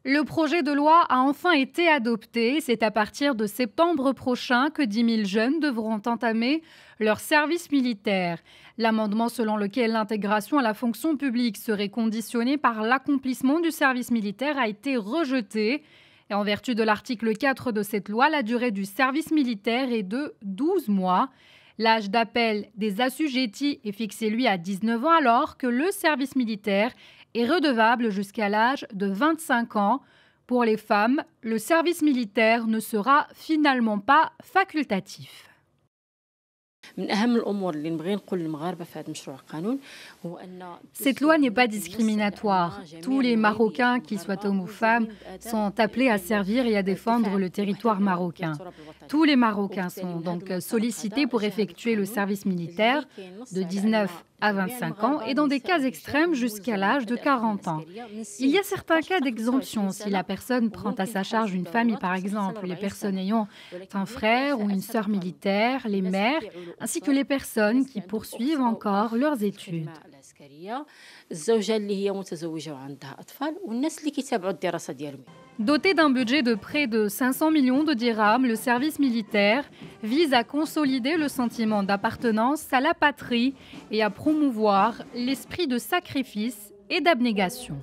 Le projet de loi a enfin été adopté. C'est à partir de septembre prochain que 10 000 jeunes devront entamer leur service militaire. L'amendement selon lequel l'intégration à la fonction publique serait conditionnée par l'accomplissement du service militaire a été rejeté. Et en vertu de l'article 4 de cette loi, la durée du service militaire est de 12 mois. L'âge d'appel des assujettis est fixé, lui, à 19 ans, alors que le service militaire est redevable jusqu'à l'âge de 25 ans. Pour les femmes, le service militaire ne sera finalement pas facultatif. Cette loi n'est pas discriminatoire. Tous les Marocains, qu'ils soient hommes ou femmes, sont appelés à servir et à défendre le territoire marocain. Tous les Marocains sont donc sollicités pour effectuer le service militaire de 19 à 25 ans et dans des cas extrêmes jusqu'à l'âge de 40 ans. Il y a certains cas d'exemption si la personne prend à sa charge une famille, par exemple, les personnes ayant un frère ou une sœur militaire, les mères, ainsi que les personnes qui poursuivent encore leurs études. Doté d'un budget de près de 500 millions de dirhams, le service militaire vise à consolider le sentiment d'appartenance à la patrie et à promouvoir l'esprit de sacrifice et d'abnégation.